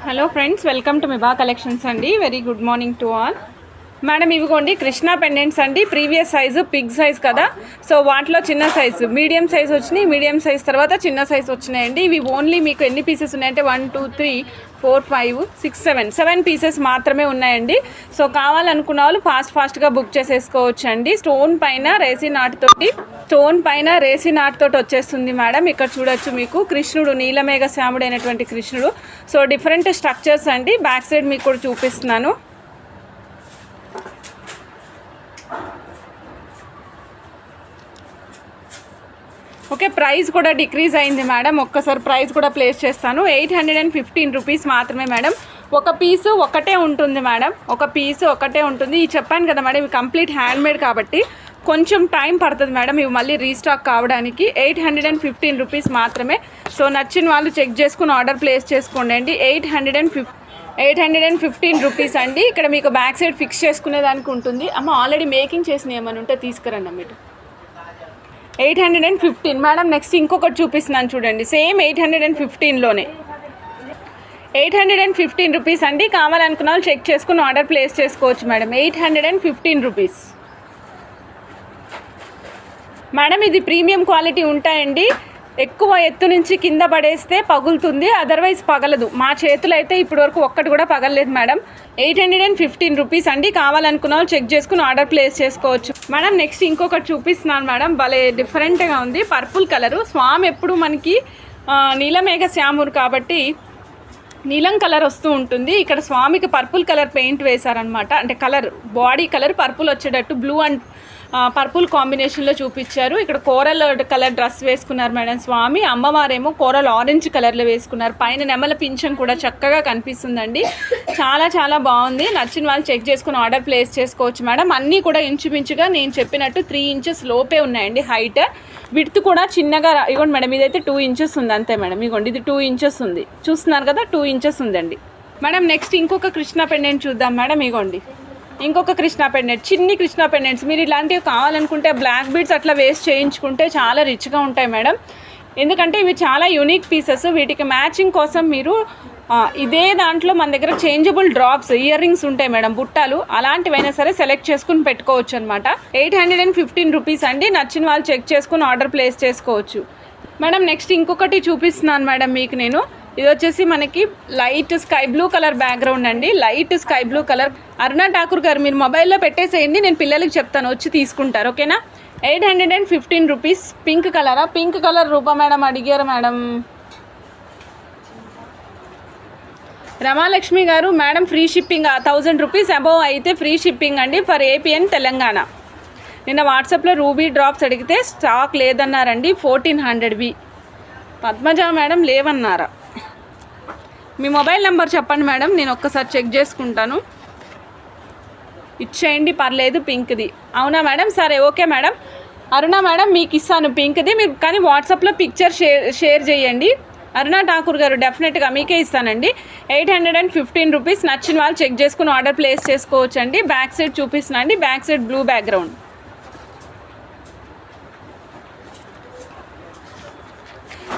Hello friends, welcome to Miba collections అండి. Very good morning to all. Madam ఇవిగోండి Krishna pendants అండి. Previous size big size కదా, so వాటిలో చిన్న సైజు మీడియం సైజ్ వచ్చినాయి, మీడియం సైజ్ తర్వాత చిన్న సైజ్ వచ్చినాయండి. ఇవి ఓన్లీ మీకు ఎన్ని పీసెస్ ఉన్నాయంటే 1 2 3 4 5 6 7 పీసెస్ మాత్రమే ఉన్నాయండి. సో కావాలనుకున్న వాళ్ళు ఫాస్ట్గా బుక్ చేసేసుకోవచ్చు అండి. స్టోన్ పైన రేసి నాట్ తోటి వచ్చేస్తుంది మేడం. ఇక్కడ చూడొచ్చు మీకు కృష్ణుడు, నీలమేఘ శ్యాముడు అయినటువంటి కృష్ణుడు. సో డిఫరెంట్ స్ట్రక్చర్స్ అండి. బ్యాక్ సైడ్ మీకు కూడా చూపిస్తున్నాను. ఓకే, ప్రైస్ కూడా డిక్రీజ్ అయింది మేడం. ఒక్కసారి ప్రైస్ కూడా ప్లేస్ చేస్తాను. 815 రూపీస్ మాత్రమే మేడం. ఒక పీసు ఒకటే ఉంటుంది మేడం, ఒక పీసు ఒకటే ఉంటుంది. ఇది చెప్పాను కదా మేడం, ఇవి కంప్లీట్ హ్యాండ్మేడ్ కాబట్టి కొంచెం టైం పడుతుంది మేడం ఇవి మళ్ళీ రీస్టాక్ కావడానికి. 815 రూపీస్ మాత్రమే. సో నచ్చిన వాళ్ళు చెక్ చేసుకుని ఆర్డర్ ప్లేస్ చేసుకోండి అండి. 815 రూపీస్ అండి. ఇక్కడ మీకు బ్యాక్ సైడ్ ఫిక్స్ చేసుకునే దానికి ఉంటుంది. అమ్మ ఆల్రెడీ మేకింగ్ చేసిన ఏమైనా ఉంటే తీసుకురండి మీరు. 815 మేడం. నెక్స్ట్ ఇంకొకటి చూపిస్తున్నాను చూడండి, సేమ్ 815లోనే 815 రూపీస్ అండి. కావాలనుకున్న వాళ్ళు చెక్ చేసుకుని ఆర్డర్ ప్లేస్ చేసుకోవచ్చు మేడం. 815 rupees madam. ఇది ప్రీమియం క్వాలిటీ ఉంటాయండి. ఎక్కువ ఎత్తు నుంచి కింద పడేస్తే పగులుతుంది, అదర్వైజ్ పగలదు. మా చేతులు అయితే ఇప్పటివరకు ఒక్కటి కూడా పగలలేదు మేడం. 815 రూపీస్ అండి. కావాలనుకున్న వాళ్ళు చెక్ చేసుకుని ఆర్డర్ ప్లేస్ చేసుకోవచ్చు మేడం. నెక్స్ట్ ఇంకొకటి చూపిస్తున్నాను మేడం, భలే డిఫరెంట్గా ఉంది. Purple colour. స్వామి ఎప్పుడు మనకి నీలమేఘ శ్యాముడు కాబట్టి నీలం కలర్ వస్తూ ఉంటుంది. ఇక్కడ స్వామికి పర్పుల్ కలర్ పెయింట్ వేశారనమాట. అంటే కలర్, బాడీ కలర్ పర్పుల్ వచ్చేటట్టు బ్లూ అండ్ పర్పుల్ కాంబినేషన్లో చూపించారు. ఇక్కడ కోరల్ కలర్ డ్రెస్ వేసుకున్నారు మేడం స్వామి. అమ్మవారేమో కోరల్ ఆరెంజ్ కలర్లో వేసుకున్నారు. పైన నెమల పింఛం కూడా చక్కగా కనిపిస్తుందండి. చాలా బాగుంది. నచ్చిన వాళ్ళు చెక్ చేసుకుని ఆర్డర్ ప్లేస్ చేసుకోవచ్చు మేడం. అన్నీ కూడా ఇంచుమించుగా నేను చెప్పినట్టు 3 ఇంచెస్ లోపే ఉన్నాయండి హైట్. విడ్త్ కూడా చిన్నగా ఇవ్వండి మేడం. ఇదైతే 2 ఇంచెస్ ఉంది అంతే మేడం. ఇవ్వండి, ఇది 2 ఇంచెస్ ఉంది, చూస్తున్నారు కదా, 2 ఇంచెస్ ఉందండి మేడం. నెక్స్ట్ ఇంకొక కృష్ణ పెండెంట్ చూద్దాం మేడం. ఇవ్వండి ఇంకొక కృష్ణ పెండెంట్, చిన్ని కృష్ణ పెండెంట్స్. మీరు ఇలాంటివి కావాలనుకుంటే బ్లాక్ బీడ్స్ అట్లా వేస్ట్ చేయించుకుంటే చాలా రిచ్గా ఉంటాయి మేడం. ఎందుకంటే ఇవి చాలా యూనిక్ పీసెస్. వీటికి మ్యాచింగ్ కోసం మీరు ఇదే దాంట్లో మన దగ్గర చేంజబుల్ డ్రాప్స్, ఇయర్ రింగ్స్ ఉంటాయి మేడం, బుట్టాలు, అలాంటివైనా సరే సెలెక్ట్ చేసుకుని పెట్టుకోవచ్చు అనమాట. 815 రూపీస్ అండి. నచ్చిన వాళ్ళు చెక్ చేసుకుని ఆర్డర్ ప్లేస్ చేసుకోవచ్చు మేడం. నెక్స్ట్ ఇంకొకటి చూపిస్తున్నాను మేడం మీకు నేను. ఇది వచ్చేసి మనకి light sky blue colour background అండి. Light sky blue colour. Aruna Thakur గారు మీరు మొబైల్లో పెట్టేసేయండి, నేను పిల్లలకి చెప్తాను, వచ్చి తీసుకుంటారు, ఓకేనా. 815 రూపీస్. పింక్ కలరా? పింక్ కలర్ రూపా మేడం అడిగారు మేడం. రమాలక్ష్మి గారు madam free shipping 1000 rupees above అయితే ఫ్రీ షిప్పింగ్ అండి ఫర్ ఏపీ అండ్ తెలంగాణ. నిన్న వాట్సాప్లో రూబీ డ్రాప్స్ అడిగితే స్టాక్ లేదన్నారండి. 1400వి. పద్మజ మేడం లేవన్నారా? మీ మొబైల్ నెంబర్ చెప్పండి మేడం, నేను ఒక్కసారి చెక్ చేసుకుంటాను. ఇచ్చేయండి పర్లేదు. పింక్ది అవునా మేడం? సరే ఓకే మేడం. అరుణ మేడం మీకు ఇస్తాను పింక్ది, మీరు కానీ వాట్సాప్లో పిక్చర్ షేర్ చేయండి. అరుణ ఠాకూర్ గారు డెఫినెట్గా మీకే ఇస్తానండి. 815 రూపీస్. నచ్చిన వాళ్ళు చెక్ చేసుకుని ఆర్డర్ ప్లేస్ చేసుకోవచ్చు అండి. బ్యాక్ సైడ్ చూపిస్తున్నా అండి. Back side blue background.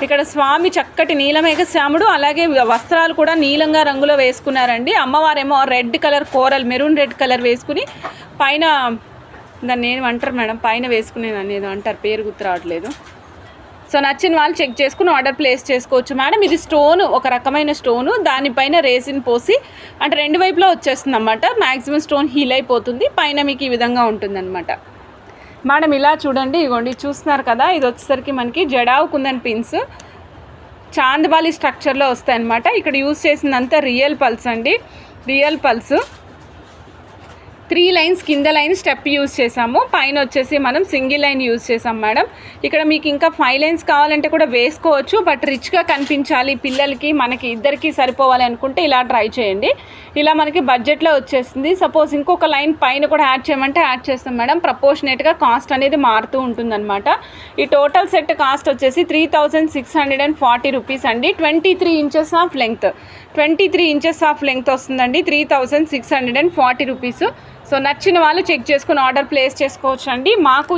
ఇక్కడ స్వామి చక్కటి నీలమేఘ శ్యాముడు, అలాగే వస్త్రాలు కూడా నీలంగా రంగులో వేసుకున్నారండి. అమ్మవారేమో red colour, coral maroon red colour వేసుకుని పైన దాన్ని ఏమంటారు మేడం, పైన వేసుకునేదాన్ని ఏదో అంటారు, పేరు గుర్తు రావట్లేదు. సో నచ్చిన వాళ్ళు చెక్ చేసుకుని ఆర్డర్ ప్లేస్ చేసుకోవచ్చు మేడం. ఇది స్టోను, ఒక రకమైన స్టోను, దానిపైన రేసిన్ పోసి అంటే 2 వైపులా వచ్చేస్తుంది అన్నమాట. మ్యాక్సిమం స్టోన్ హీల్ అయిపోతుంది. పైన మీకు ఈ విధంగా ఉంటుందన్నమాట మేడం. ఇలా చూడండి, ఇగోండి చూస్తున్నారు కదా, ఇది వచ్చేసరికి మనకి జడావు కుందన్ పిన్స్ చాందబాలి స్ట్రక్చర్లో వస్తాయన్నమాట. ఇక్కడ యూజ్ చేసిందంతా రియల్ పల్స్ అండి. రియల్ పల్స్ 3 లైన్స్ కింద లైన్ స్టెప్ యూజ్ చేసాము. పైన వచ్చేసి మనం సింగిల్ లైన్ యూజ్ చేసాం మేడం. ఇక్కడ మీకు ఇంకా 5 లైన్స్ కావాలంటే కూడా వేసుకోవచ్చు. బట్ రిచ్గా కనిపించాలి పిల్లలకి, మనకి ఇద్దరికి సరిపోవాలి అనుకుంటే ఇలా ట్రై చేయండి. ఇలా మనకి బడ్జెట్లో వచ్చేస్తుంది. సపోజ్ ఇంకొక లైన్ పైన కూడా యాడ్ చేయమంటే యాడ్ చేస్తాం మేడం. ప్రపోర్షనేట్గా కాస్ట్ అనేది మారుతూ ఉంటుందన్నమాట. ఈ టోటల్ సెట్ కాస్ట్ వచ్చేసి 3640 రూపీస్ అండి. 23 inches of length, 23 inches of length వస్తుందండి. 3640 రూపీస్. సో నచ్చిన వాళ్ళు చెక్ చేసుకుని ఆర్డర్ ప్లేస్ చేసుకోవచ్చు అండి. మాకు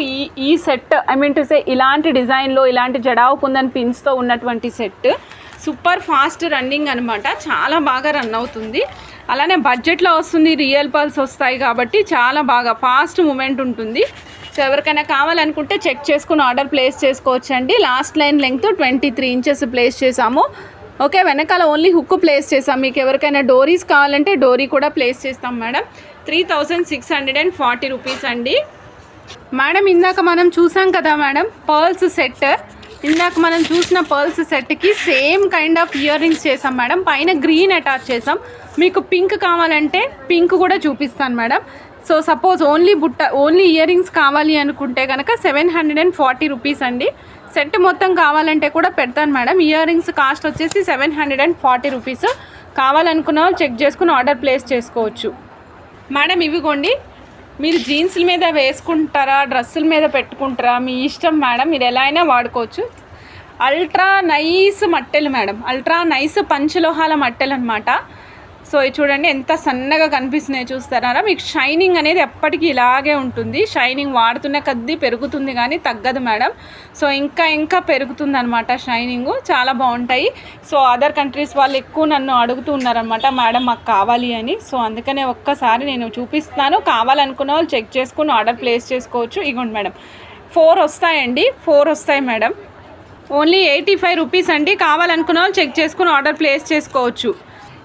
ఈ set, I mean to say ఇలాంటి డిజైన్లో, ఇలాంటి జడావు కుందన్ పిన్స్తో ఉన్నటువంటి సెట్ సూపర్ ఫాస్ట్ రన్నింగ్ అనమాట, చాలా బాగా రన్ అవుతుంది. అలానే బడ్జెట్లో వస్తుంది, రియల్ పర్ల్స్ వస్తాయి కాబట్టి చాలా బాగా ఫాస్ట్ మూమెంట్ ఉంటుంది. సో ఎవరికైనా కావాలనుకుంటే చెక్ చేసుకుని ఆర్డర్ ప్లేస్ చేసుకోవచ్చండి. Last line length 23 inches place చేసాము. ఓకే, వెనకాల ఓన్లీ హుక్ ప్లేస్ చేసాం. మీకు ఎవరికైనా డోరీస్ కావాలంటే డోరీ కూడా ప్లేస్ చేస్తాం మేడం. 3640 రూపీస్ అండి. మేడం ఇందాక మనం చూసాం కదా మేడం పర్ల్స్ సెట్, ఇందాక మనం చూసిన పర్ల్స్ సెట్కి same kind of ear rings చేసాం మేడం. పైన గ్రీన్ అటాచ్ చేసాం. మీకు పింక్ కావాలంటే పింక్ కూడా చూపిస్తాను madam. So suppose only ear rings కావాలి అనుకుంటే కనుక 740 రూపీస్ అండి. సెట్ మొత్తం కావాలంటే కూడా పెడతాను మేడం. ఇయర్ రింగ్స్ కాస్ట్ వచ్చేసి 740 రూపీస్. కావాలనుకున్న వాళ్ళు చెక్ చేసుకుని ఆర్డర్ ప్లేస్ చేసుకోవచ్చు మేడం. ఇవిగోండి, మీరు జీన్స్ల మీద వేసుకుంటారా, డ్రెస్సుల మీద పెట్టుకుంటారా, మీ ఇష్టం మేడం. మీరు ఎలా అయినా వాడుకోవచ్చు. అల్ట్రా నైస్ మట్టెలు మేడం, అల్ట్రా నైస్ పంచలోహాల మట్టెలు అనమాట. సో ఇది చూడండి ఎంత సన్నగా కనిపిస్తున్నాయి చూస్తారా. మీకు షైనింగ్ అనేది ఎప్పటికీ ఇలాగే ఉంటుంది. షైనింగ్ వాడుతున్న కొద్దీ పెరుగుతుంది కానీ తగ్గదు మేడం. సో ఇంకా పెరుగుతుంది అనమాట షైనింగ్. చాలా బాగుంటాయి. సో అదర్ కంట్రీస్ వాళ్ళు ఎక్కువ నన్ను అడుగుతూ ఉన్నారనమాట, మేడం మాకు కావాలి అని. సో అందుకనే ఒక్కసారి నేను చూపిస్తాను. కావాలనుకున్న వాళ్ళు చెక్ చేసుకుని ఆర్డర్ ప్లేస్ చేసుకోవచ్చు. ఇగోండి మేడం, 4 వస్తాయండి. 4 వస్తాయి మేడం. ఓన్లీ 85 రూపీస్ అండి. కావాలనుకున్న వాళ్ళు చెక్ చేసుకుని ఆర్డర్ ప్లేస్ చేసుకోవచ్చు.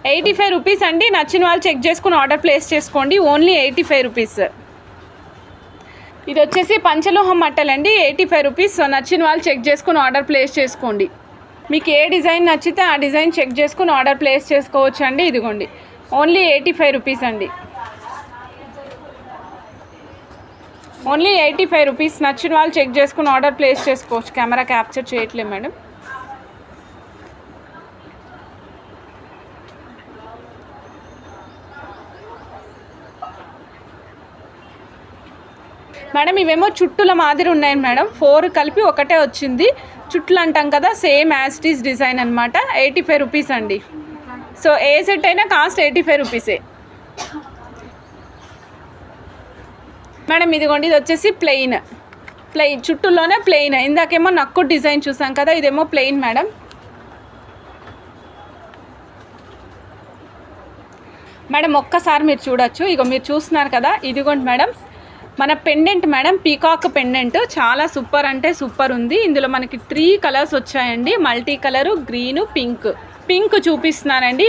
85 రూపీస్ అండి. నచ్చిన వాళ్ళు చెక్ చేసుకుని ఆర్డర్ ప్లేస్ చేసుకోండి. Only 85 rupees. ఇది వచ్చేసి పంచలోహం మట్టలండి, 85 రూపీస్. నచ్చిన వాళ్ళు చెక్ చేసుకుని ఆర్డర్ ప్లేస్ చేసుకోండి. మీకు ఏ డిజైన్ నచ్చితే ఆ డిజైన్ చెక్ చేసుకుని ఆర్డర్ ప్లేస్ చేసుకోవచ్చు అండి. ఇదిగోండి ఓన్లీ 85 రూపీస్ అండి. Only 85 rupees. నచ్చిన వాళ్ళు చెక్ చేసుకుని ఆర్డర్ ప్లేస్ చేసుకోవచ్చు. కెమెరా క్యాప్చర్ చేయట్లేదు మేడం. మేడం ఇవేమో చుట్టుల మాదిరి ఉన్నాయి మేడం. 4 కలిపి ఒకటే వచ్చింది. చుట్లు అంటాం కదా, సేమ్ యాస్టీస్ డిజైన్ అనమాట. 85 రూపీస్ అండి. సో ఏ సెట్ అయినా కాస్ట్ 85 రూపీసే మేడం. ఇదిగోండి, ఇది వచ్చేసి ప్లెయిన్ చుట్టూలోనే ప్లెయిన్. ఇందాకేమో నక్కు డిజైన్ చూసాం కదా, ఇదేమో ప్లెయిన్ మేడం. మేడం ఒక్కసారి మీరు చూడొచ్చు. ఇగో మీరు చూస్తున్నారు కదా, ఇదిగోండి మేడం మన పెండెంట్ మేడం, పీకాక్ పెండెంట్. చాలా సూపర్ అంటే సూపర్ ఉంది. ఇందులో మనకి 3 కలర్స్ వచ్చాయండి. మల్టీ కలరు, గ్రీను, పింక్ చూపిస్తున్నానండి.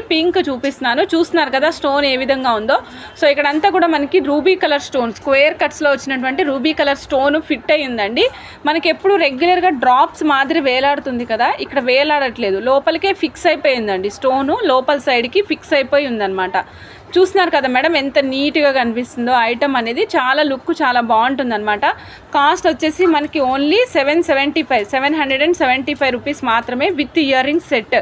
చూస్తున్నారు కదా స్టోన్ ఏ విధంగా ఉందో. సో ఇక్కడంతా కూడా మనకి రూబీ కలర్ స్టోన్, స్క్వేర్ కట్స్లో వచ్చినటువంటి రూబీ కలర్ స్టోన్ ఫిట్ అయ్యిందండి. మనకి ఎప్పుడు రెగ్యులర్గా డ్రాప్స్ మాదిరి వేలాడుతుంది కదా, ఇక్కడ వేలాడట్లేదు, లోపలికే ఫిక్స్ అయిపోయిందండి. స్టోను లోపల సైడ్కి ఫిక్స్ అయిపోయి ఉందన్నమాట. చూస్తున్నారు కదా మేడం ఎంత నీట్గా కనిపిస్తుందో ఐటమ్ అనేది. చాలా లుక్ చాలా బాగుంటుంది అనమాట. కాస్ట్ వచ్చేసి మనకి ఓన్లీ 775 రూపీస్ మాత్రమే విత్ ఇయర్ రింగ్స్ సెట్.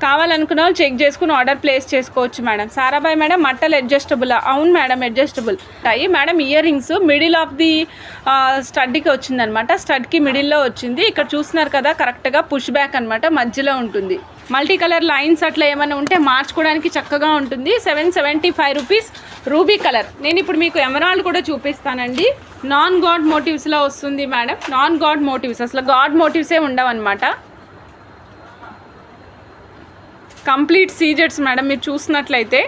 కావాలనుకున్న వాళ్ళు చెక్ చేసుకుని ఆర్డర్ ప్లేస్ చేసుకోవచ్చు మేడం. సారాబాయ్ మేడం మట్టలు అడ్జస్టబుల్. అవును మేడం అడ్జస్టబుల్ అయ్యి madam. Ear rings middle of the స్టడ్కి వచ్చిందనమాట. స్టడ్కి మిడిల్లో వచ్చింది. ఇక్కడ చూస్తున్నారు కదా కరెక్ట్గా పుష్ బ్యాక్ అనమాట, మధ్యలో ఉంటుంది. మల్టీ కలర్ లైన్స్ అట్లా ఏమైనా ఉంటే మార్చుకోవడానికి చక్కగా ఉంటుంది. 775 రూపీస్ రూబీ కలర్. నేను ఇప్పుడు మీకు ఎమరాల్డ్ కూడా చూపిస్తానండి. నాన్ గాడ్ మోటివ్స్లో వస్తుంది మేడం. నాన్ గాడ్ మోటివ్స్, అసలు గాడ్ మోటివ్సే ఉండవు అనమాట. కంప్లీట్ సీజెట్స్ మేడం. మీరు చూసినట్లయితే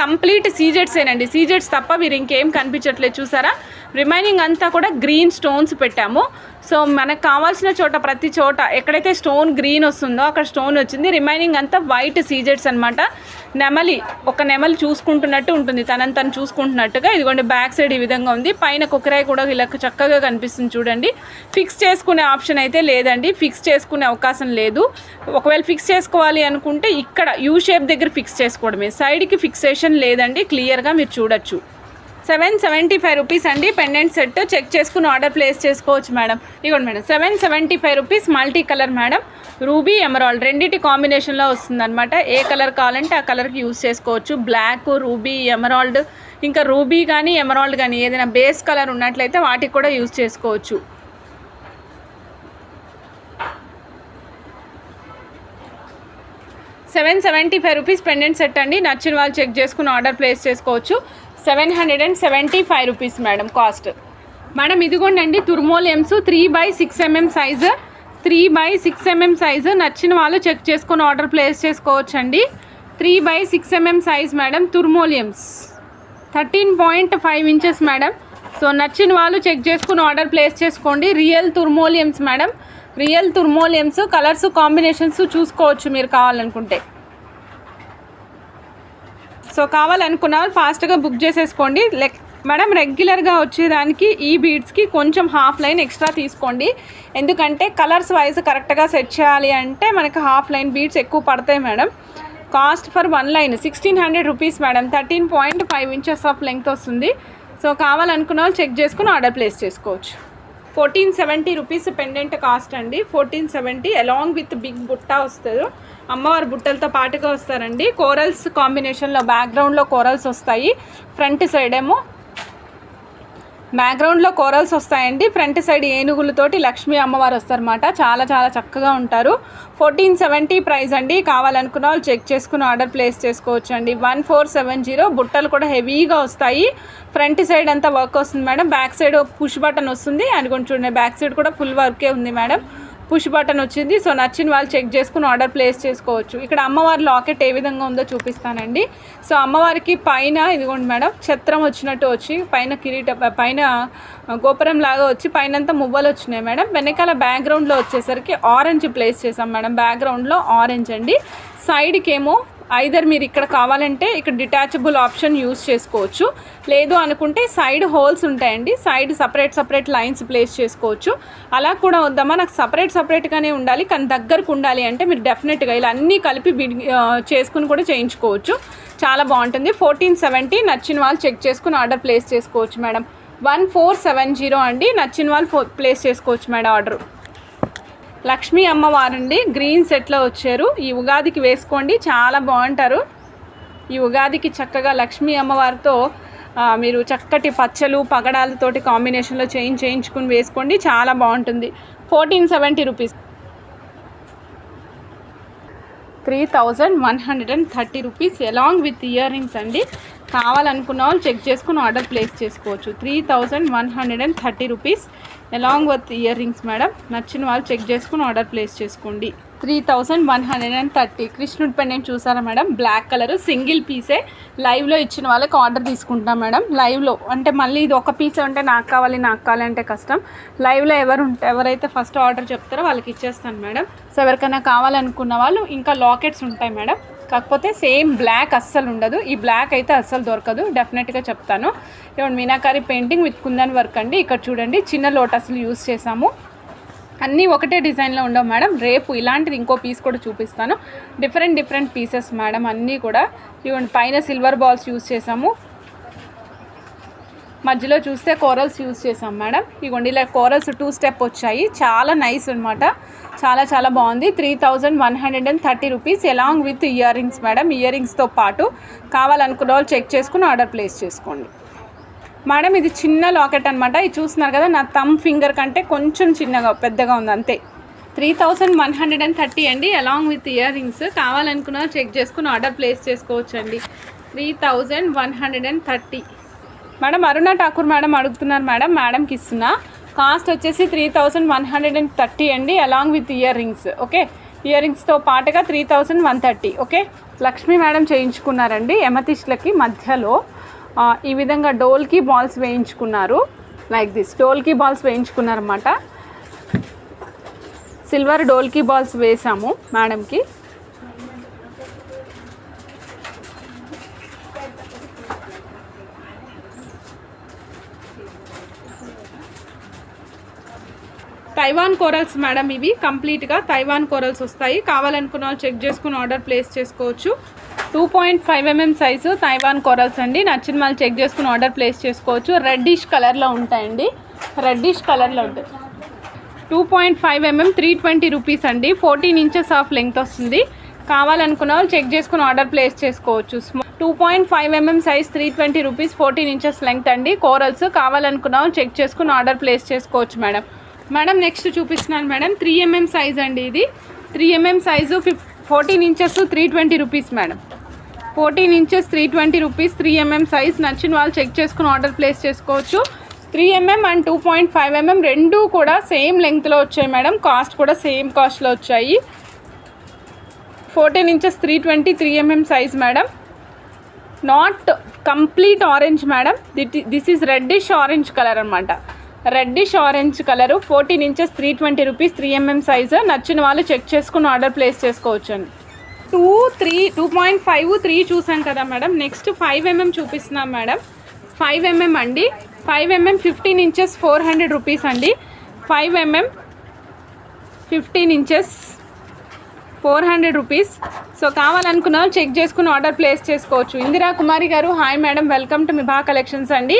కంప్లీట్ సీజెట్సేనండి. సీజెట్స్ తప్ప మీరు ఇంకేం కనిపించట్లేదు చూసారా. రిమైనింగ్ అంతా కూడా గ్రీన్ స్టోన్స్ పెట్టాము. సో మనకు కావాల్సిన చోట ప్రతి చోట ఎక్కడైతే స్టోన్ గ్రీన్ వస్తుందో అక్కడ స్టోన్ వచ్చింది. రిమైనింగ్ అంతా వైట్ సీజెట్స్ అనమాట. ఒక నెమలి చూసుకుంటున్నట్టు ఉంటుంది, తను చూసుకుంటున్నట్టుగా. ఇదిగోండి బ్యాక్ సైడ్ ఈ విధంగా ఉంది. పైన కుక్కరాయి కూడా ఇలా చక్కగా కనిపిస్తుంది చూడండి. ఫిక్స్ చేసుకునే ఆప్షన్ అయితే లేదండి, ఫిక్స్ చేసుకునే అవకాశం లేదు. ఒకవేళ ఫిక్స్ చేసుకోవాలి అనుకుంటే ఇక్కడ యూ షేప్ దగ్గర ఫిక్స్ చేసుకోవడమే, సైడ్కి ఫిక్సేషన్ లేదండి. క్లియర్గా మీరు చూడొచ్చు. 775 రూపీస్ అండి పెండెంట్ సెట్. చెక్ చేసుకుని ఆర్డర్ ప్లేస్ చేసుకోవచ్చు మేడం. ఇదిగోండి madam 775 rupees multi colour madam. Ruby emerald రెండింటి కాంబినేషన్లో వస్తుందన్నమాట. ఏ కలర్ కావాలంటే ఆ కలర్కి యూజ్ చేసుకోవచ్చు. బ్లాక్, రూబీ, ఎమరాల్డ్, ఇంకా రూబీ కానీ ఎమరాల్డ్ కానీ ఏదైనా బేస్ కలర్ ఉన్నట్లయితే వాటికి కూడా యూజ్ చేసుకోవచ్చు. ₹775 పెండెంట్ సెట్ అండి. నచ్చిన వాళ్ళు చెక్ చేసుకుని ఆర్డర్ ప్లేస్ చేసుకోవచ్చు. 775 రూపీస్ మేడం కాస్ట్. మేడం ఇదిగోండి తుర్మోలియమ్స్ 3/6 mm సైజు 3/6 mm సైజు నచ్చిన వాళ్ళు చెక్ చేసుకొని ఆర్డర్ ప్లేస్ చేసుకోవచ్చండి. 3/6 mm సైజ్ మేడం. తుర్మోలియమ్స్ 13.5 ఇంచెస్ మేడం. సో నచ్చిన వాళ్ళు చెక్ చేసుకుని ఆర్డర్ ప్లేస్ చేసుకోండి. రియల్ తుర్మోలియమ్స్ మేడం. రియల్ తుర్మోలియమ్స్. కలర్స్ కాంబినేషన్స్ చూసుకోవచ్చు మీరు కావాలనుకుంటే. సో కావాలనుకున్న వాళ్ళు ఫాస్ట్గా బుక్ చేసేసుకోండి. మేడం రెగ్యులర్గా వచ్చేదానికి ఈ బీడ్స్కి కొంచెం హాఫ్ లైన్ ఎక్స్ట్రా తీసుకోండి. ఎందుకంటే కలర్స్ వైజ్ కరెక్ట్గా సెట్ చేయాలి అంటే మనకి హాఫ్ లైన్ బీడ్స్ ఎక్కువ పడతాయి madam. Cost for 1 line 1600 rupees madam. 13.5 inches of length వస్తుంది. సో కావాలనుకున్న వాళ్ళు చెక్ చేసుకుని ఆర్డర్ ప్లేస్ చేసుకోవచ్చు. 1470 రూపీస్ పెండెంట్ కాస్ట్ అండి. 1470 అలాంగ్ విత్ బిగ్ బుట్ట వస్తారు. అమ్మవారి బుట్టలతో పాటుగా వస్తారండి. కోరల్స్ కాంబినేషన్లో బ్యాక్గ్రౌండ్లో కోరల్స్ వస్తాయి. ఫ్రంట్ సైడ్ ఏమో బ్యాక్గ్రౌండ్లో కోరల్స్ వస్తాయండి. ఫ్రంట్ సైడ్ ఏనుగులతోటి లక్ష్మీ అమ్మవారు వస్తారన్నమాట. చాలా చాలా చక్కగా ఉంటారు. 1470 ప్రైస్ అండి. కావాలనుకున్న వాళ్ళు చెక్ చేసుకుని ఆర్డర్ ప్లేస్ చేసుకోవచ్చు అండి. 1470. బుట్టలు కూడా హెవీగా వస్తాయి. ఫ్రంట్ సైడ్ అంతా వర్క్ వస్తుంది madam. Back side push button వస్తుంది. అని కొంచెం చూడండి, బ్యాక్ సైడ్ కూడా ఫుల్ వర్కే ఉంది మేడం. పుష్ బటన్ వచ్చింది. సో నచ్చిన వాళ్ళు చెక్ చేసుకుని ఆర్డర్ ప్లేస్ చేసుకోవచ్చు. ఇక్కడ అమ్మవారి లాకెట్ ఏ విధంగా ఉందో చూపిస్తానండి. సో అమ్మవారికి పైన ఇదిగోండి మేడం ఛత్రం వచ్చినట్టు వచ్చి పైన పైన గోపురం లాగా వచ్చి పైనంతా మువ్వలు వచ్చినాయి మేడం. వెనకాల బ్యాక్గ్రౌండ్లో వచ్చేసరికి ఆరెంజ్ ప్లేస్ చేసాం మేడం. బ్యాక్గ్రౌండ్లో ఆరెంజ్ అండి. సైడ్కి ఏమో ఐదర్ మీరు ఇక్కడ కావాలంటే ఇక్కడ డిటాచబుల్ ఆప్షన్ యూస్ చేసుకోవచ్చు. లేదు అనుకుంటే సైడ్ హోల్స్ ఉంటాయండి. సైడ్ సపరేట్ లైన్స్ ప్లేస్ చేసుకోవచ్చు. అలా కూడా వద్దామా నాకు సపరేట్గానే ఉండాలి కానీ దగ్గరకు ఉండాలి అంటే మీరు డెఫినెట్గా ఇలా అన్నీ కలిపి చేసుకుని కూడా చేయించుకోవచ్చు. చాలా బాగుంటుంది. 1470. నచ్చిన వాళ్ళు చెక్ చేసుకుని ఆర్డర్ ప్లేస్ చేసుకోవచ్చు మేడం. 1470 అండి. నచ్చిన వాళ్ళు ప్లేస్ చేసుకోవచ్చు మేడం ఆర్డర్. లక్ష్మీ అమ్మవారండి. గ్రీన్ సెట్లో వచ్చారు. ఈ ఉగాదికి వేసుకోండి, చాలా బాగుంటారు. ఈ ఉగాదికి చక్కగా లక్ష్మీ అమ్మవారితో మీరు చక్కటి పచ్చలు పగడాలతోటి కాంబినేషన్లో చేయించుకుని వేసుకోండి, చాలా బాగుంటుంది. 1470 rupees. 3130 rupees along with ear rings అండి. కావాలనుకున్న వాళ్ళు చెక్ చేసుకుని ఆర్డర్ ప్లేస్ చేసుకోవచ్చు. 3130 rupees along with ear rings madam. నచ్చిన వాళ్ళు చెక్ చేసుకుని ఆర్డర్ ప్లేస్ చేసుకోండి. 3130. కృష్ణుడి పెండెంట్ చూసారా మేడం? బ్లాక్ కలర్ సింగిల్ పీసే. లైవ్లో ఇచ్చిన వాళ్ళకి ఆర్డర్ తీసుకుంటాం మేడం. లైవ్లో అంటే మళ్ళీ ఇది ఒక పీసే ఉంటే నాకు కావాలి అంటే కష్టం. లైవ్లో ఎవరైతే ఫస్ట్ ఆర్డర్ చెప్తారో వాళ్ళకి ఇచ్చేస్తాను మేడం. సో ఎవరికైనా కావాలనుకున్న వాళ్ళు ఇంకా లాకెట్స్ ఉంటాయి మేడం. కాకపోతే సేమ్ బ్లాక్ అస్సలు ఉండదు. ఈ బ్లాక్ అయితే అస్సలు దొరకదు, డెఫినెట్గా చెప్తాను. ఇవ్వండి meenakari painting with kundan work అండి. ఇక్కడ చూడండి చిన్న లోటస్లు యూస్ చేసాము. అన్నీ ఒకటే డిజైన్లో ఉండవు మేడం. రేపు ఇలాంటిది ఇంకో పీస్ కూడా చూపిస్తాను. డిఫరెంట్ పీసెస్ మేడం అన్నీ కూడా. ఇవ్వండి పైన సిల్వర్ బాల్స్ యూస్ చేసాము. మధ్యలో చూస్తే కోరల్స్ యూస్ చేసాం మేడం. ఇవ్వండి ఇలా కోరల్స్ 2 స్టెప్ వచ్చాయి. చాలా నైస్ అనమాట. చాలా బాగుంది. 3130 rupees along with ear rings madam. Ear రింగ్స్తో పాటు కావాలనుకున్న వాళ్ళు చెక్ చేసుకుని ఆర్డర్ ప్లేస్ చేసుకోండి మేడం. ఇది చిన్న లాకెట్ అనమాట. ఇది చూస్తున్నారు కదా, నా థమ్ ఫింగర్ కంటే కొంచెం పెద్దగా ఉంది అంతే. 3130 అండి అలాంగ్ విత్ ఇయర్ రింగ్స్. కావాలనుకున్న చెక్ చేసుకుని ఆర్డర్ ప్లేస్ చేసుకోవచ్చు అండి. 3130 మేడం. అరుణ ఠాకూర్ మేడం అడుగుతున్నారు మేడం. మేడంకి ఇస్తున్నా. కాస్ట్ వచ్చేసి 3130 అండి along with ear rings. Okay, ear రింగ్స్తో పాటుగా 3130. ఓకే, లక్ష్మీ మేడం చేయించుకున్నారండి. ఎమతిస్ట్లకి మధ్యలో ఈ విధంగా డోల్కి బాల్స్ వేయించుకున్నారు. లైక్ దిస్ డోల్కి బాల్స్ వేయించుకున్నారన్నమాట. సిల్వర్ డోల్కి బాల్స్ వేసాము మేడంకి. Taiwan corals madam. ఇవి కంప్లీట్గా తైవాన్ కోరల్స్ వస్తాయి. కావాలనుకున్న వాళ్ళు చెక్ చేసుకుని ఆర్డర్ ప్లేస్ చేసుకోవచ్చు. 2.5 mm సైజు తైవాన్ కోరల్స్ అండి. నచ్చిన వాళ్ళు చెక్ చేసుకుని ఆర్డర్ ప్లేస్ చేసుకోవచ్చు. రెడ్డిష్ కలర్లో ఉంటాయండి. రెడ్డిష్ కలర్లో ఉంటాయి. 2.5 mm 320 రూపీస్ అండి. 14 ఇంచెస్ ఆఫ్ లెంగ్త్ వస్తుంది. కావాలనుకున్న వాళ్ళు చెక్ చేసుకుని ఆర్డర్ ప్లేస్ చేసుకోవచ్చు. 2.5 mm size 320 rupees. 14 inches length అండి. కోరల్స్ కావాలనుకున్న వాళ్ళు చెక్ చేసుకుని ఆర్డర్ ప్లేస్ చేసుకోవచ్చు మేడం. మేడం నెక్స్ట్ చూపిస్తున్నాను మేడం. 3 mm సైజ్ అండి. ఇది 3 mm size 14 inches 320 rupees madam. 14 inches 320 rupees. 3 mm size. నచ్చిన వాళ్ళు చెక్ చేసుకుని ఆర్డర్ ప్లేస్ చేసుకోవచ్చు. 3mm అండ్ 2.5mm రెండు కూడా సేమ్ లెంగ్త్లో వచ్చాయి మేడం. కాస్ట్ కూడా సేమ్ కాస్ట్లో వచ్చాయి. 14 inches 323mm size madam. Not complete orange madam. This is reddish orange colour అనమాట. Reddish orange colour 14 inches 320 rupees 3mm size. నచ్చిన వాళ్ళు చెక్ చేసుకుని ఆర్డర్ ప్లేస్ చేసుకోవచ్చు అండి. 2.5 3 చూసాం కదా మేడం. నెక్స్ట్ 5mm చూపిస్తున్నాం మేడం. 5mm అండి. 5mm 15 inches 400 rupees అండి. 5mm 15 inches 400 rupees. సో కావాలనుకున్న వాళ్ళు చెక్ చేసుకుని ఆర్డర్ ప్లేస్ చేసుకోవచ్చు. ఇందిరా కుమారి గారు hi madam, welcome to Mibha collections అండి.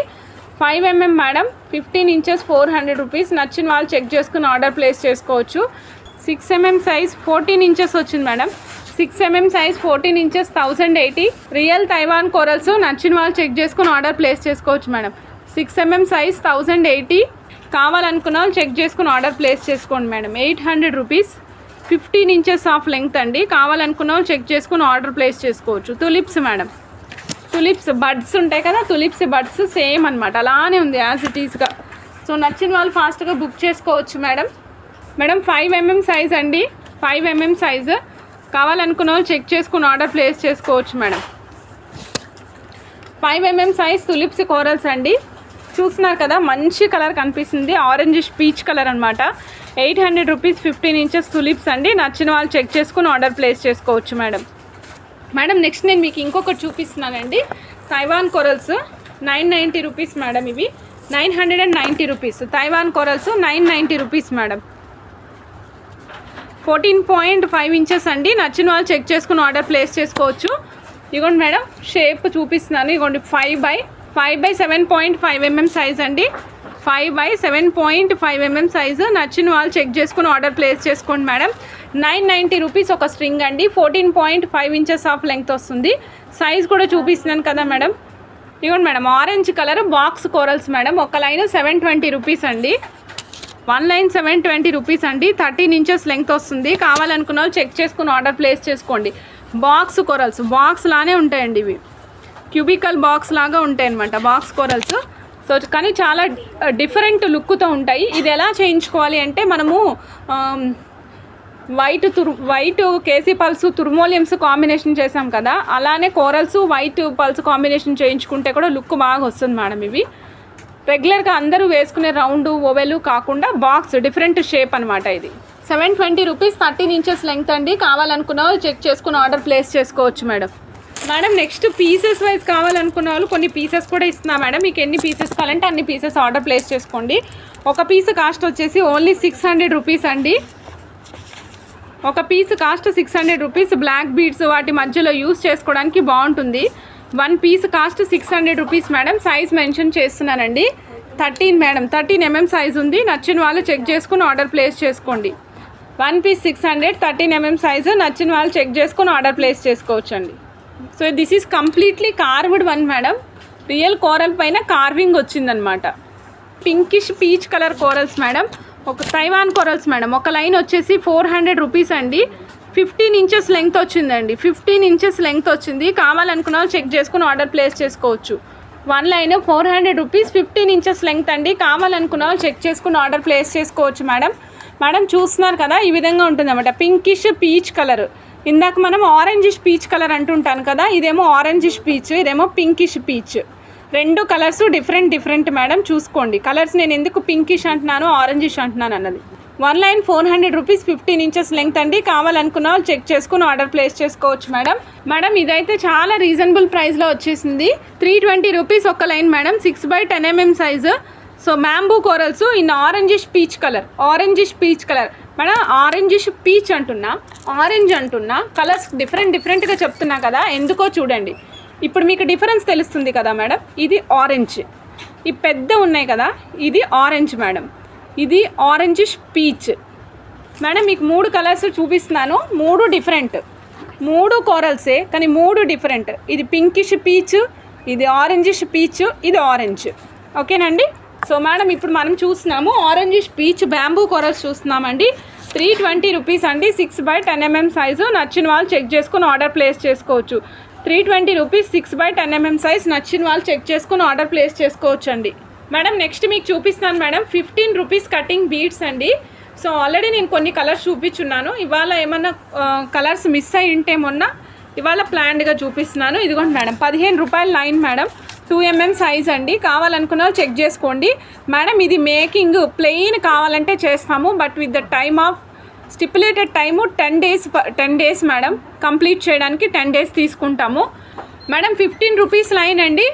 5mm madam 15 inches 400 rupees. నచ్చిన వాళ్ళు చెక్ చేసుకుని ఆర్డర్ ప్లేస్ చేసుకోవచ్చు. 6mm సైజ్ 14 inches వచ్చింది madam. 6mm size 14 inches 1080. Real Taiwan corals. నచ్చిన వాళ్ళు చెక్ చేసుకుని ఆర్డర్ ప్లేస్ చేసుకోవచ్చు మేడం. 6mm size 1080. కావాలనుకున్న వాళ్ళు చెక్ చేసుకుని ఆర్డర్ ప్లేస్ చేసుకోండి madam. 800 rupees. 15 inches of length అండి. కావాలనుకున్న వాళ్ళు చెక్ చేసుకుని ఆర్డర్ ప్లేస్ చేసుకోవచ్చు. Tulips madam. తులిప్స్ బడ్స్ ఉంటాయి కదా, తులిప్స్ బడ్స్ సేమ్ అనమాట, అలానే ఉంది యాజ్ ఇట్ ఈస్గా. సో నచ్చిన వాళ్ళు ఫాస్ట్గా బుక్ చేసుకోవచ్చు మేడం. మేడం 5mm సైజ్ అండి. 5mm size. కావాలనుకున్న వాళ్ళు చెక్ చేసుకుని ఆర్డర్ ప్లేస్ చేసుకోవచ్చు madam. 5mm size tulips corals అండి. చూస్తున్నారు కదా, మంచి కలర్ కనిపిస్తుంది. ఆరెంజిష్ పీచ్ కలర్ అనమాట. 800 rupees 15 inches తులిప్స్ అండి. నచ్చిన వాళ్ళు చెక్ చేసుకుని ఆర్డర్ ప్లేస్ చేసుకోవచ్చు మేడం. మేడం నెక్స్ట్ నేను మీకు ఇంకొకటి చూపిస్తున్నానండి. Taiwan corals 990 rupees madam. ఇవి 990 rupees. Taiwan corals 990 rupees madam. 14.5 inches అండి. నచ్చిన వాళ్ళు చెక్ చేసుకుని ఆర్డర్ ప్లేస్ చేసుకోవచ్చు. ఇగోండి మేడం షేప్ చూపిస్తున్నాను. ఇగోండి 5/7.5mm సైజ్ అండి. 5/7.5mm size. నచ్చిన వాళ్ళు చెక్ చేసుకుని ఆర్డర్ ప్లేస్ చేసుకోండి మేడం. 990 rupees ఒక స్ట్రింగ్ అండి. 14.5 inches ఆఫ్ లెంగ్త్ వస్తుంది. సైజ్ కూడా చూపిస్తున్నాను కదా మేడం. ఇవ్వండి madam orange colour box corals madam. ఒక లైన్ 720 rupees అండి. 1 line 720 rupees అండి. 13 inches లెంగ్త్ వస్తుంది. కావాలనుకున్న వాళ్ళు చెక్ చేసుకుని ఆర్డర్ ప్లేస్ చేసుకోండి. బాక్స్ కోరల్స్ బాక్స్ లానే ఉంటాయండి. ఇవి క్యూబికల్ బాక్స్ లాగా ఉంటాయి అన్నమాట బాక్స్ కోరల్స్. సో కానీ చాలా డిఫరెంట్ లుక్తో ఉంటాయి. ఇది ఎలా చేయించుకోవాలి అంటే మనము వైట్ కేసీ పల్స్ తుర్మోలియమ్స్ కాంబినేషన్ చేసాం కదా, అలానే కోరల్స్ వైట్ పల్స్ కాంబినేషన్ చేయించుకుంటే కూడా లుక్ బాగా వస్తుంది మేడం. ఇవి రెగ్యులర్గా అందరూ వేసుకునే రౌండ్ ఓవెలు కాకుండా బాక్స్ డిఫరెంట్ షేప్ అనమాట. ఇది 720 rupees 13 inches లెంగ్త్ అండి. కావాలనుకున్న వాళ్ళు చెక్ చేసుకుని ఆర్డర్ ప్లేస్ చేసుకోవచ్చు madam. Madam next pieces wise కావాలనుకున్న వాళ్ళు కొన్ని పీసెస్ కూడా ఇస్తున్నా మేడం. మీకు ఎన్ని పీసెస్ కావాలంటే అన్ని పీసెస్ ఆర్డర్ ప్లేస్ చేసుకోండి. ఒక పీస్ కాస్ట్ వచ్చేసి ఓన్లీ 600 rupees అండి. ఒక piece cost 600 rupees. Black beads వాటి మధ్యలో యూస్ చేసుకోవడానికి బాగుంటుంది. 1 piece cost 600 rupees madam. Size mention చేస్తున్నానండి. 13 మేడం. 13mm సైజ్ ఉంది. నచ్చిన వాళ్ళు చెక్ చేసుకుని ఆర్డర్ ప్లేస్ చేసుకోండి. 1 piece 600 13mm సైజు. నచ్చిన వాళ్ళు చెక్ చేసుకుని ఆర్డర్ ప్లేస్ చేసుకోవచ్చండి. So this is completely carved one madam. Real coral పైన కార్వింగ్ వచ్చిందనమాట. Pinkish peach colour corals madam. ఒక తైవాన్ కోరల్స్ మేడం. ఒక లైన్ వచ్చేసి 400 rupees అండి. 15 inches లెంగ్త్ వచ్చిందండి. 15 inches లెంగ్త్ వచ్చింది. కావాలనుకున్న వాళ్ళు చెక్ చేసుకుని ఆర్డర్ ప్లేస్ చేసుకోవచ్చు. 1 line 400 rupees 15 inches లెంగ్త్ అండి. కావాలనుకున్న వాళ్ళు చెక్ చేసుకుని ఆర్డర్ ప్లేస్ చేసుకోవచ్చు మేడం. మేడం చూస్తున్నారు కదా, ఈ విధంగా ఉంటుంది అన్నమాట. Pinkish peach colour. ఇందాక మనం ఆరెంజిష్ పీచ్ కలర్ అంటుంటాను కదా, ఇదేమో ఆరెంజిష్ పీచ్, ఇదేమో పింకిష్ పీచ్. రెండు కలర్స్ డిఫరెంట్ మేడం. చూసుకోండి కలర్స్ నేను ఎందుకు పింకిష్ అంటున్నాను ఆరెంజిష్ అంటున్నాను అన్నది. 1 line 400 rupees 15 inches లెంగ్త్ అండి. కావాలనుకున్న వాళ్ళు చెక్ చేసుకుని ఆర్డర్ ప్లేస్ చేసుకోవచ్చు మేడం. మేడం ఇదైతే చాలా రీజనబుల్ ప్రైస్లో వచ్చేసింది. 320 rupees ఒక line madam. 6/10mm size. So bamboo corals in orangish peach colour. Orangish peach colour madam. Orangish peach అంటున్నా, ఆరెంజ్ అంటున్నా, కలర్స్ డిఫరెంట్గా చెప్తున్నా కదా, ఎందుకో చూడండి. ఇప్పుడు మీకు డిఫరెన్స్ తెలుస్తుంది కదా మేడం. ఇది ఆరెంజ్, ఈ పెద్ద ఉన్నాయి కదా, ఇది ఆరెంజ్ మేడం. ఇది ఆరెంజిష్ పీచ్ మేడం. మీకు 3 కలర్స్ చూపిస్తున్నాను. 3 డిఫరెంట్, 3 కోరల్సే కానీ 3 డిఫరెంట్. ఇది పింకిష్ పీచ్, ఇది ఆరెంజిష్ పీచ్, ఇది ఆరెంజ్. ఓకేనండి. సో మేడం ఇప్పుడు మనం చూస్తున్నాము ఆరెంజిష్ పీచ్ బ్యాంబూ కోరల్స్ చూస్తున్నామండి. 320 rupees అండి. 6/10mm size. నచ్చిన వాళ్ళు చెక్ చేసుకుని ఆర్డర్ ప్లేస్ చేసుకోవచ్చు. 320 rupees 6/10mm సైజ్. నచ్చిన వాళ్ళు చెక్ చేసుకుని ఆర్డర్ ప్లేస్ చేసుకోవచ్చు అండి. మేడం నెక్స్ట్ మీకు చూపిస్తాను మేడం 15 రూపీస్ కటింగ్ బీడ్స్ అండి. సో ఆల్రెడీ నేను కొన్ని కలర్స్ చూపించున్నాను. ఇవాళ ఏమన్నా కలర్స్ మిస్ అయి ఉంటే మొన్న ఇవాళ ప్లాన్డ్గా చూపిస్తున్నాను. ఇదిగోండి మేడం 15 రూపాయల లైన్ మేడం, 2mm సైజ్ అండి. కావాలనుకున్న వాళ్ళు చెక్ చేసుకోండి మేడం. ఇది మేకింగ్ ప్లెయిన్ కావాలంటే చేస్తాము, but with the time of stipulated time 10 days madam. Complete చేయడానికి 10 డేస్ తీసుకుంటాము మేడం. 15 రూపీస్ లైన్ అండి.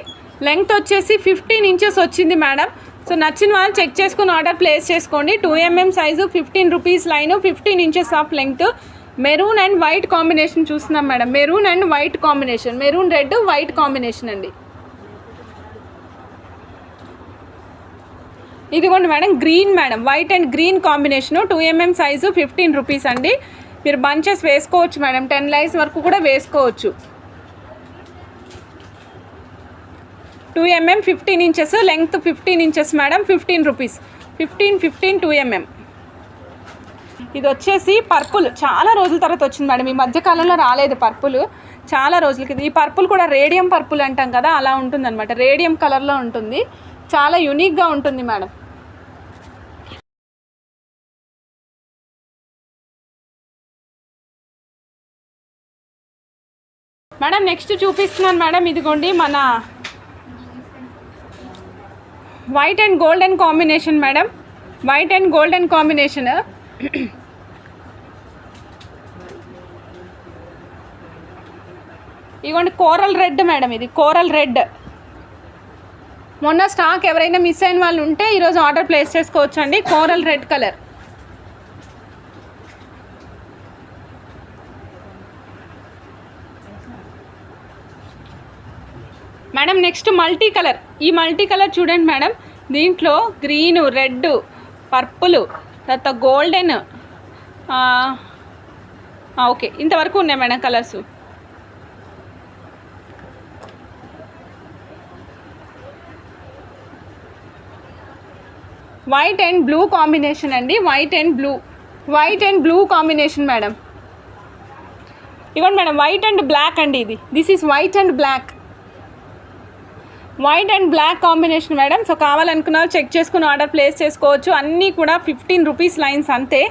లెంగ్త్ వచ్చేసి 15 ఇంచెస్ వచ్చింది మేడం. సో నచ్చిన వాళ్ళు చెక్ చేసుకుని ఆర్డర్ ప్లేస్ చేసుకోండి. 2mm size, 15 rupees line, 15 inches of length. Maroon and white combination చూస్తున్నాం madam. Maroon and white combination, maroon red white combination అండి. ఇదిగోండి madam green madam, white and green combination, 2mm size, 15 rupees అండి. మీరు bunches వేసుకోవచ్చు madam, 10 lines వరకు కూడా వేసుకోవచ్చు. 2mm 15 inches, length 15 inches madam, 15 rupees. 15 2mm. ఇది వచ్చేసి పర్పుల్, చాలా రోజుల తర్వాత వచ్చింది మేడం. ఈ మధ్యకాలంలో రాలేదు పర్పుల్, చాలా రోజులకి. ఈ పర్పుల్ కూడా రేడియం పర్పుల్ అంటాం కదా, అలా ఉంటుంది అనమాట. రేడియం కలర్లో ఉంటుంది, చాలా యూనిక్గా ఉంటుంది మేడం. మేడం నెక్స్ట్ చూపిస్తున్నాను మేడం. ఇదిగోండి మన white and golden combination madam, white and golden combination. ఇదిగోండి కోరల్ రెడ్ మేడం, ఇది కోరల్ రెడ్. మొన్న స్టాక్ ఎవరైనా మిస్ అయిన వాళ్ళు ఉంటే ఈరోజు ఆర్డర్ ప్లేస్ చేసుకోవచ్చు అండి. Coral red colour. Madam next multi colour. ఈ మల్టీ కలర్ చూడండి మేడం, దీంట్లో గ్రీను, రెడ్, పర్పుల్, తర్వాత గోల్డెన్, ఓకే ఇంతవరకు ఉన్నాయి madam colours. White and blue combination అండి, white and blue combination madam. ఇవ్వండి మేడం వైట్ అండ్ బ్లాక్ అండి, ఇది this is white and black, white and black combination madam. So కావాలనుకున్న check చేసుకుని order place చేసుకోవచ్చు. అన్నీ కూడా 15 రూపీస్ లైన్స్ అంతే.